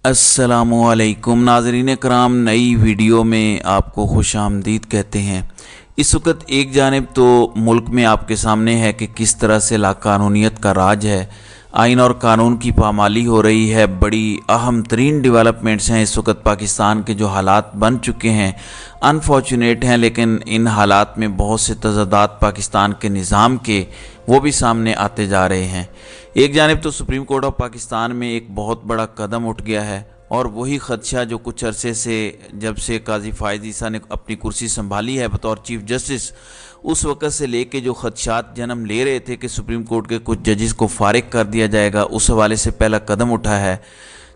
अस्सलामुअलैकुम नाज़रीन कराम, नई वीडियो में आपको खुश आमदीद कहते हैं। इस वक्त एक जानिब तो मुल्क में आपके सामने है कि किस तरह से लाकानूनियत का राज है, आइन और कानून की पामाली हो रही है। बड़ी अहम तरीन डेवलपमेंट्स हैं इस वक्त पाकिस्तान के, जो हालात बन चुके हैं अनफॉर्चुनेट हैं, लेकिन इन हालात में बहुत से तज़ादात पाकिस्तान के निज़ाम के वो भी सामने आते जा रहे हैं। एक जानिब तो सुप्रीम कोर्ट ऑफ पाकिस्तान में एक बहुत बड़ा कदम उठ गया है और वही ख़दशा जो कुछ अरसे से, जब से काजी फ़ाइज़ ईसा ने अपनी कुर्सी संभाली है बतौर चीफ जस्टिस, उस वक़्त से लेके जो ख़दशात जन्म ले रहे थे कि सुप्रीम कोर्ट के कुछ जजेस को फ़ारिग कर दिया जाएगा, उस हवाले से पहला कदम उठा है।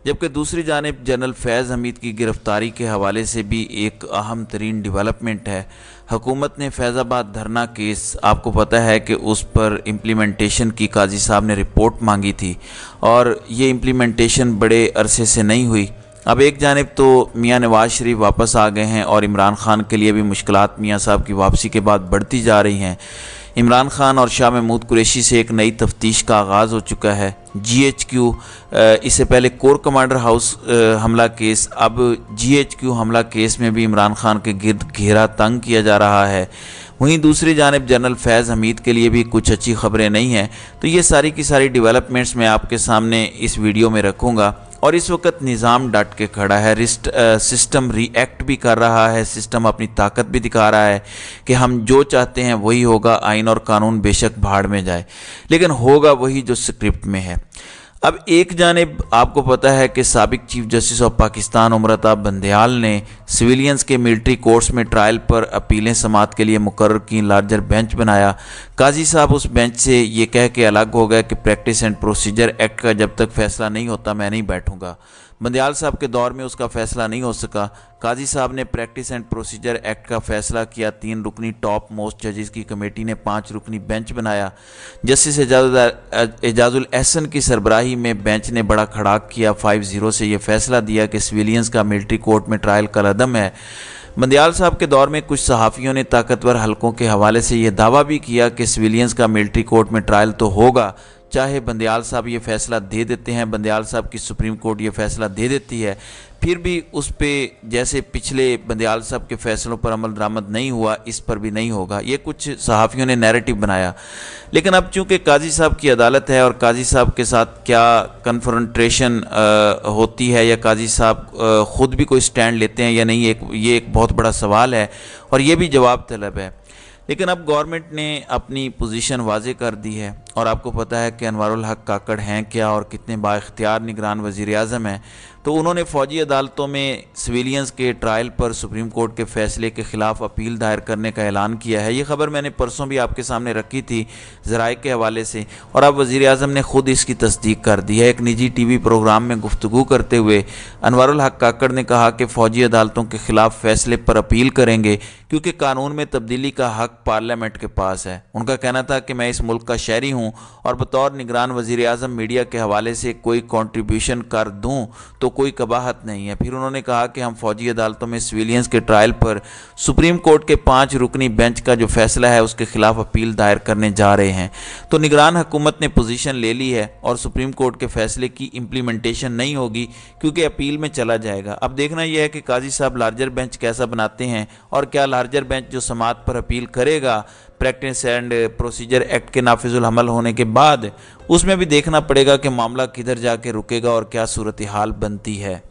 जबकि दूसरी जानिब जनरल फैज़ हमीद की गिरफ़्तारी के हवाले से भी एक अहम तरीन डेवलपमेंट है। हुकूमत ने फैज़ाबाद धरना केस, आपको पता है कि उस पर इम्प्लीमेंटेशन की काजी साहब ने रिपोर्ट मांगी थी और ये इम्प्लीमेंटेशन बड़े अरसे से नहीं हुई। अब एक जानिब तो मियाँ नवाज़ शरीफ वापस आ गए हैं और इमरान खान के लिए भी मुश्किलात मियाँ साहब की वापसी के बाद बढ़ती जा रही हैं। इमरान खान और शाह महमूद कुरैशी से एक नई तफ्तीश का आगाज़ हो चुका है। GHQ, इससे पहले कोर कमांडर हाउस हमला केस, अब GHQ हमला केस में भी इमरान खान के गिर्द घेरा तंग किया जा रहा है। वहीं दूसरी जानिब जनरल फैज़ हमीद के लिए भी कुछ अच्छी खबरें नहीं हैं। तो ये सारी की सारी डेवलपमेंट्स मैं आपके सामने इस वीडियो में रखूँगा। और इस वक्त निज़ाम डट के खड़ा है, सिस्टम रिएक्ट भी कर रहा है, सिस्टम अपनी ताकत भी दिखा रहा है कि हम जो चाहते हैं वही होगा, आइन और कानून बेशक भाड़ में जाए लेकिन होगा वही जो स्क्रिप्ट में है। अब एक जानिब आपको पता है कि साबिक chief justice of Pakistan Umar Ata Bandial ने सिविलियंस के मिलिट्री कोर्ट्स में ट्रायल पर अपीलें समात के लिए मुकर्रर की लार्जर बेंच बनाया। काजी साहब उस बेंच से ये कह के अलग हो गए कि प्रैक्टिस एंड प्रोसीजर एक्ट का जब तक फैसला नहीं होता मैं नहीं बैठूंगा। बंदयाल साहब के दौर में उसका फैसला नहीं हो सका। काजी साहब ने प्रैक्टिस एंड प्रोसीजर एक्ट का फैसला किया। 3 रुकनी टॉप मोस्ट जजेस की कमेटी ने 5 रुकनी बेंच बनाया। जस्टिस एजाजुल एहसन की सरबराही में बेंच ने बड़ा खड़ाक किया। 5-0 से यह फैसला दिया कि सिविलियंस का मिलिट्री कोर्ट में ट्रायल कलअदम है। बंदयाल साहब के दौर में कुछ सहाफ़ियों ने ताकतवर हलकों के हवाले से यह दावा भी किया कि सिविलियंस का मिलिट्री कोर्ट में ट्रायल तो होगा, चाहे बंदयाल साहब ये फ़ैसला दे देते हैं, बंदयाल साहब की सुप्रीम कोर्ट ये फ़ैसला दे देती है, फिर भी उस पर जैसे पिछले बंदयाल साहब के फ़ैसलों पर अमल दरामद नहीं हुआ, इस पर भी नहीं होगा। ये कुछ सहाफ़ियों ने नैरेटिव बनाया। लेकिन अब चूँकि काजी साहब की अदालत है और काजी साहब के साथ क्या कन्फ्रंटेशन होती है या काजी साहब ख़ुद भी कोई स्टैंड लेते हैं या नहीं, ये एक बहुत बड़ा सवाल है और ये भी जवाब तलब है। लेकिन अब गवर्नमेंट ने अपनी पोजीशन वाज़े कर दी है और आपको पता है कि अनवारुल हक काकड़ हैं क्या और कितने बाइख्तियार निगरान वज़ीर आज़म हैं। तो उन्होंने फ़ौजी अदालतों में सिविलियंस के ट्रायल पर सुप्रीम कोर्ट के फ़ैसले के ख़िलाफ़ अपील दायर करने का ऐलान किया है। ये ख़बर मैंने परसों भी आपके सामने रखी थी ज़राए के हवाले से और अब वज़ीर आज़म ने ख़ुद इसकी तस्दीक कर दी है। एक निजी TV प्रोग्राम में गुफ्तगू करते हुए अनवारुल हक काकड़ ने कहा कि फ़ौजी अदालतों के ख़िलाफ़ फ़ैसले पर अपील करेंगे क्योंकि कानून में तब्दीली का हक़ पार्लियामेंट के पास है। उनका कहना था कि मैं इस मुल्क का शहरी हूँ और बतौर निगरान वज़ीर आज़म मीडिया के हवाले से कोई कंट्रीब्यूशन कर दूँ तो कोई कबाहत नहीं है। फिर उन्होंने कहा कि हम फ़ौजी अदालतों में सिविलियंस के ट्रायल पर सुप्रीम कोर्ट के 5 रुकनी बेंच का जो फैसला है उसके ख़िलाफ़ अपील दायर करने जा रहे हैं। तो निगरान हुकूमत ने पोजीशन ले ली है और सुप्रीम कोर्ट के फैसले की इम्प्लीमेंटेशन नहीं होगी क्योंकि अपील में चला जाएगा। अब देखना यह है कि काजी साहब लार्जर बेंच कैसा बनाते हैं और क्या लार्जर बेंच जो समात पर अपील करेगा प्रैक्टिस एंड प्रोसीजर एक्ट के नाफिजुल अमल होने के बाद, उसमें भी देखना पड़ेगा कि मामला किधर जाके रुकेगा और क्या सूरत हाल बनती है।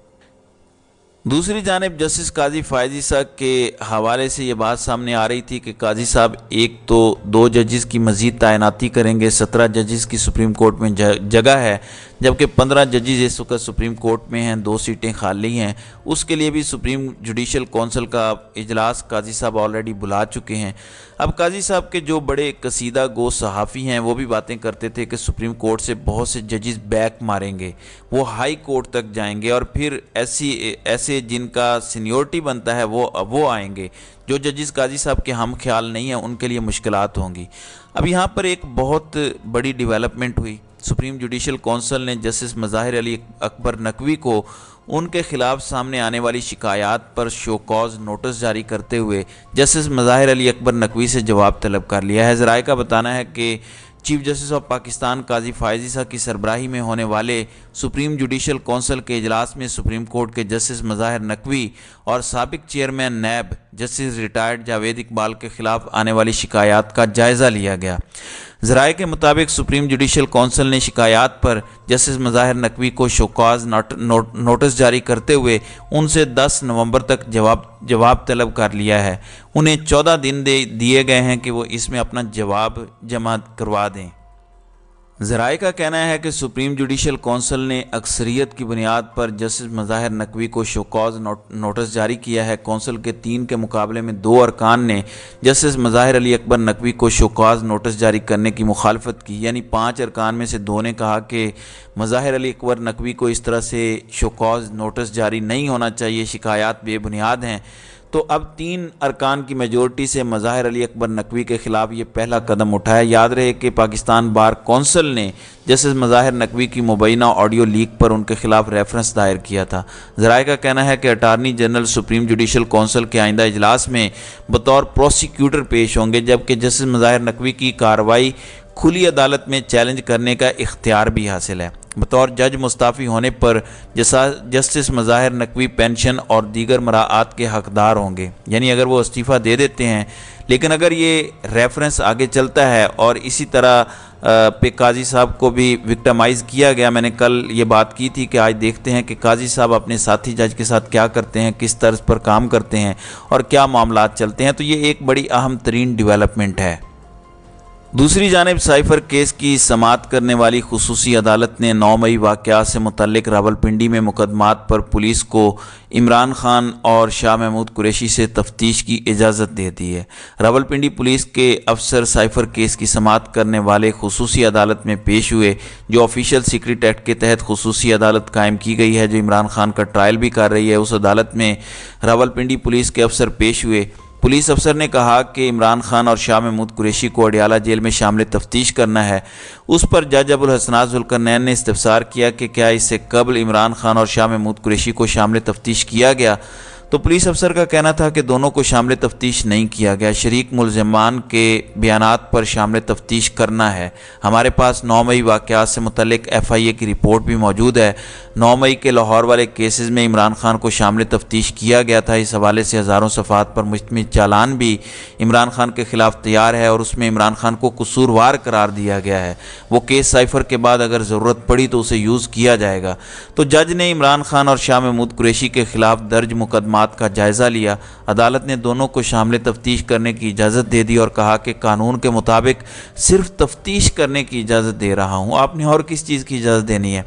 दूसरी जानिब जस्टिस काजी फ़ाइज़ ईसा के हवाले से ये बात सामने आ रही थी कि काजी साहब एक तो 2 जजेस की मज़ीद तैनाती करेंगे। 17 जजेस की सुप्रीम कोर्ट में जगह है जबकि 15 जजेस इस वक्त सुप्रीम कोर्ट में हैं, 2 सीटें खाली हैं। उसके लिए भी सुप्रीम जुडिशल कौंसिल का इजलास काजी साहब ऑलरेडी बुला चुके हैं। अब काजी साहब के जो बड़े कसीदा गो सहाफ़ी हैं वो भी बातें करते थे कि सुप्रीम कोर्ट से बहुत से जजेस बैक मारेंगे, वो हाई कोर्ट तक जाएंगे और फिर ऐसे जिनका सीनियोरिटी बनता है वो आएंगे। जो जजेस काजी साहब के हम ख्याल नहीं हैं उनके लिए मुश्किलात होंगी। अब यहाँ पर एक बहुत बड़ी डेवलपमेंट हुई। सुप्रीम जुडिशल कौंसिल ने जस्टिस मज़ाहिर अली अकबर नकवी को उनके ख़िलाफ़ सामने आने वाली शिकायत पर शो कॉज नोटिस जारी करते हुए जस्टिस मज़ाहिर अली अकबर नकवी से जवाब तलब कर लिया है। ज़राए का बताना है कि चीफ जस्टिस ऑफ पाकिस्तान काजी फ़ायज़ ईसा की सरबराही में होने वाले सुप्रीम जुडिशल कौंसिल के इजलास में सुप्रीम कोर्ट के जस्टिस मज़ाहिर नकवी और साबिक chairman NAB justice retired Javed Iqbal के खिलाफ आने वाली शिकायत का जायज़ा लिया गया। ज़राए के मुताबिक सुप्रीम जुडिशल कौंसिल ने शिकायत पर जस्टिस मज़ाहिर नकवी को शोकॉज नोटिस जारी करते हुए उनसे 10 नवंबर तक जवाब तलब कर लिया है। उन्हें 14 दिन दिए गए हैं कि वो इसमें अपना जवाब जमा करवा दें। ज़राए का कहना है कि सुप्रीम जुडिशल कौंसिल ने अक्सरियत की बुनियाद पर जस्टिस मज़ाहिर नकवी को शोकॉज नोटिस जारी किया है। कौंसिल के 3 के मुकाबले में 2 अरकान ने जस्टिस मज़ाहिर अली अकबर नकवी को शोकॉज नोटिस जारी करने की मुखालफत की, यानी 5 अरकान में से 2 ने कहा कि मज़ाहिर अली अकबर नकवी को इस तरह से शोकॉज नोटिस जारी नहीं होना चाहिए, शिकायत बेबुनियाद हैं। तो अब 3 अरकान की मेजोरिटी से मज़ाहिर अली अकबर नकवी के ख़िलाफ़ ये पहला कदम उठाया। याद रहे कि पाकिस्तान बार कौंसिल ने जस्टिस मज़ाहिर नकवी की मुबैना ऑडियो लीक पर उनके खिलाफ रेफरेंस दायर किया था। ज़राए का कहना है कि attorney general supreme judicial council के आइंदा इजलास में बतौर प्रोसिक्यूटर पेश होंगे, जबकि जस्टिस मज़ाहिर नकवी की कार्रवाई खुली अदालत में चैलेंज करने का इख्तियार भी हासिल है। बतौर जज मुस्ताफ़ी होने पर जस्टिस मज़ाहिर नकवी पेंशन और दीगर मराआत के हकदार होंगे, यानी अगर वो इस्तीफ़ा दे देते हैं। लेकिन अगर ये रेफरेंस आगे चलता है और इसी तरह पे काजी साहब को भी विक्टिमाइज़ किया गया, मैंने कल ये बात की थी कि आज देखते हैं कि काजी साहब अपने साथी जज के साथ क्या करते हैं, किस तर्ज पर काम करते हैं और क्या मामलात चलते हैं। तो ये एक बड़ी अहम तरीन डेवलपमेंट है। दूसरी जानिब साइफर केस की समाअत करने वाली खुसूसी अदालत ने 9 मई वाक़यात से मुतल्लिक रावलपिंडी में मुकदमात पर पुलिस को इमरान खान और शाह महमूद कुरैशी से तफ्तीश की इजाज़त दे दी है। रावलपिंडी पुलिस के अफसर साइफर केस की समाअत करने वाले खुसूसी अदालत में पेश हुए, जो ऑफिशियल सीक्रेट एक्ट के तहत खुसूसी अदालत कायम की गई है, जो इमरान खान का ट्रायल भी कर रही है। उस अदालत में रावलपिंडी पुलिस के अफसर पेश हुए। पुलिस अफसर ने कहा कि इमरान खान और शाह महमूद कुरैशी को अडियाला जेल में शामिल तफ्तीश करना है। उस पर जज अबुल हसनात जुल्करनैन ने इस्तफसार किया कि क्या इससे कबल इमरान खान और शाह महमूद कुरैशी को शामिल तफ्तीश किया गया। तो पुलिस अफसर का कहना था कि दोनों को शामिल तफ्तीश नहीं किया गया, शरीक मुलज़मान के बयानात पर शामिल तफ्तीश करना है। हमारे पास 9 मई वाक़यात से मुतल्लिक FIA की रिपोर्ट भी मौजूद है। 9 मई के लाहौर वाले केसेस में इमरान खान को शामिल तफ्तीश किया गया था। इस हवाले से हज़ारों सफ़ात पर मुश्तमिल चालान भी इमरान खान के ख़िलाफ़ तैयार है और उसमें इमरान खान को कसूरवार करार दिया गया है। वो केस साइफर के बाद अगर ज़रूरत पड़ी तो उसे यूज़ किया जाएगा। तो जज ने इमरान खान और शाह महमूद कुरैशी के ख़िलाफ़ दर्ज मुकदमात का जायज़ा लिया। अदालत ने दोनों को शामिल तफ्तीश करने की इजाज़त दे दी और कहा कि कानून के मुताबिक सिर्फ तफ्तीश करने की इजाज़त दे रहा हूँ, आपने और किस चीज़ की इजाज़त देनी है।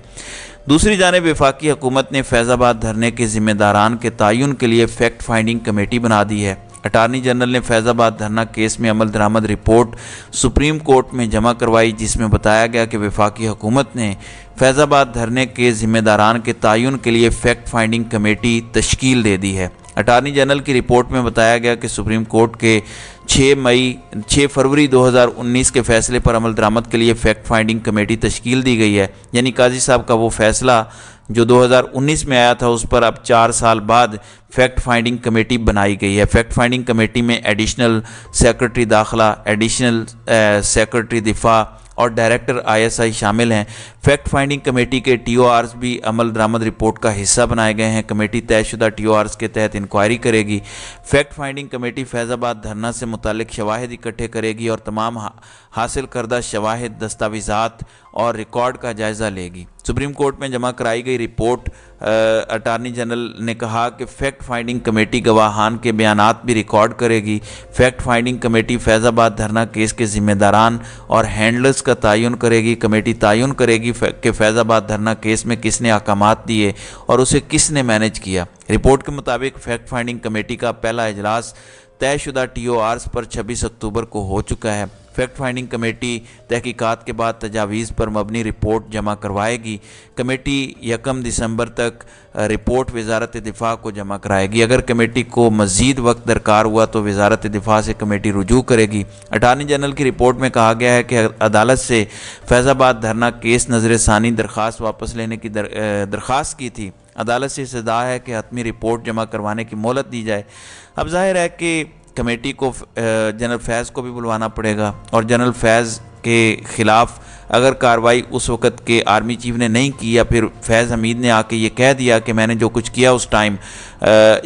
दूसरी जानिब वफाकी हुकूमत ने फैज़ाबाद धरने के ज़िम्मेदारान के तयन के लिए फैक्ट फाइंडिंग कमेटी बना दी है। अटारनी जनरल ने फैज़ाबाद धरना केस में अमल दरामद रिपोर्ट सुप्रीम कोर्ट में जमा करवाई, जिसमें बताया गया कि वफाकी हुकूमत ने फैज़ाबाद धरने के ज़िम्मेदारान के तयन के लिए फैक्ट फाइंडिंग कमेटी तश्कील दे दी है। अटारनी जनरल की रिपोर्ट में बताया गया कि सुप्रीम कोर्ट के 6 फरवरी 2019 के फैसले पर अमल दरामद के लिए फैक्ट फाइंडिंग कमेटी तश्कील दी गई है। यानी काजी साहब का वो फैसला जो 2019 में आया था, उस पर अब 4 साल बाद फैक्ट फाइंडिंग कमेटी बनाई गई है। फैक्ट फाइंडिंग कमेटी में एडिशनल सेक्रेटरी दाखिला, एडिशनल सेक्रेटरी दिफा और डायरेक्टर ISI शामिल हैं। फैक्ट फाइंडिंग कमेटी के TORs भी अमल दरामद रिपोर्ट का हिस्सा बनाए गए हैं। कमेटी तयशुदा TORs के तहत इंक्वायरी करेगी। फैक्ट फाइंडिंग कमेटी फैज़ाबाद धरना से मुतालिक शवाहिद इकट्ठे करेगी और तमाम हासिल करदा शवाहिद, दस्तावेज़ात और रिकॉर्ड का जायज़ा लेगी। सुप्रीम कोर्ट में जमा कराई गई रिपोर्ट अटारनी जनरल ने कहा कि फैक्ट फाइंडिंग कमेटी गवाहान के बयानात भी रिकॉर्ड करेगी। फैक्ट फाइंडिंग कमेटी फैज़ाबाद धरना केस के ज़िम्मेदारान और हैंडलर्स का तयन करेगी। कमेटी तयन करेगी कि फैज़ाबाद धरना केस में किसने अहकामात दिए और उसे किसने मैनेज किया। रिपोर्ट के मुताबिक फैक्ट फाइंडिंग कमेटी का पहला इजलास तयशुदा TORs पर 26 अक्टूबर को हो चुका है। फैक्ट फाइंडिंग कमेटी तहकीकात के बाद तजावीज़ पर मबनी रिपोर्ट जमा करवाएगी। कमेटी 1 दिसंबर तक रिपोर्ट वजारत दिफा को जमा कराएगी। अगर कमेटी को मज़ीद वक्त दरकार हुआ तो वजारत दिफा से कमेटी रुजू करेगी। अटारनी जनरल की रिपोर्ट में कहा गया है कि अदालत से फैज़ाबाद धरना केस नज़र-ए-सानी दरख्वास्त वापस लेने की दरख्वास्त की थी। अदालत से इस्तदा है कि हतमी रिपोर्ट जमा करवाने की मोहलत दी जाए। अब जाहिर है कि कमेटी को जनरल फैज़ को भी बुलवाना पड़ेगा और जनरल फैज़ के ख़िलाफ़ अगर कार्रवाई उस वक़्त के आर्मी चीफ ने नहीं की, या फिर फैज़ हमीद ने आके ये कह दिया कि मैंने जो कुछ किया उस टाइम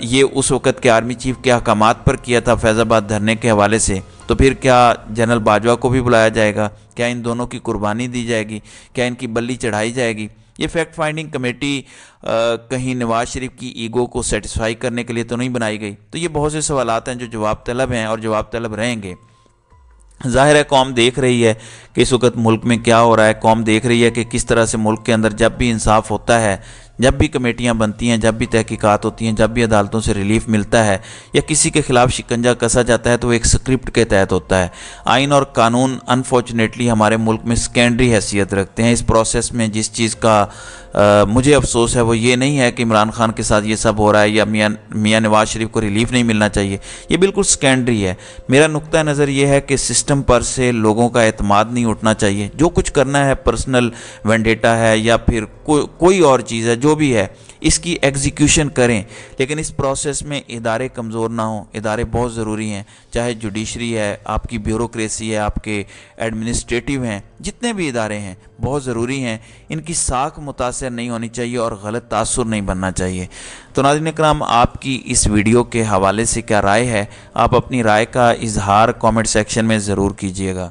ये उस वक़्त के आर्मी चीफ के अहकामात पर किया था फैज़ाबाद धरने के हवाले से, तो फिर क्या जनरल बाजवा को भी बुलाया जाएगा? क्या इन दोनों की कुर्बानी दी जाएगी? क्या इनकी बल्ली चढ़ाई जाएगी? ये फैक्ट फाइंडिंग कमेटी कहीं नवाज शरीफ की ईगो को सेटिस्फाई करने के लिए तो नहीं बनाई गई? तो ये बहुत से सवालात हैं जो जवाब तलब हैं और जवाब तलब रहेंगे। ज़ाहिर है कौम देख रही है कि इस वक्त मुल्क में क्या हो रहा है, कौम देख रही है कि किस तरह से मुल्क के अंदर जब भी इंसाफ होता है, जब भी कमेटियां बनती हैं, जब भी तहकीकात होती हैं, जब भी अदालतों से रिलीफ मिलता है या किसी के खिलाफ शिकंजा कसा जाता है, तो वो एक स्क्रिप्ट के तहत होता है। आइन और कानून अनफॉर्चुनेटली हमारे मुल्क में सेकेंडरी हैसियत रखते हैं। इस प्रोसेस में जिस चीज़ का मुझे अफसोस है वो ये नहीं है कि इमरान खान के साथ ये सब हो रहा है या मियाँ नवाज शरीफ को रिलीफ नहीं मिलना चाहिए, ये बिल्कुल सेकेंडरी है। मेरा नुक्ता नज़र ये है कि सिस्टम पर से लोगों का एतमाद नहीं उठना चाहिए। जो कुछ करना है पर्सनल वेंडेटा है या फिर कोई और चीज़ है, जो भी है इसकी एग्जीक्यूशन करें, लेकिन इस प्रोसेस में इदारे कमज़ोर ना हों। इदारे बहुत ज़रूरी हैं, चाहे जुडिशरी है, आपकी ब्यूरोक्रेसी है, आपके एडमिनिस्ट्रेटिव हैं, जितने भी इदारे हैं बहुत ज़रूरी हैं। इनकी साख मुतासर नहीं होनी चाहिए और गलत तासुर नहीं बनना चाहिए। तो नाज़रीन इकराम, आपकी इस वीडियो के हवाले से क्या राय है? आप अपनी राय का इजहार कमेंट सेक्शन में ज़रूर कीजिएगा।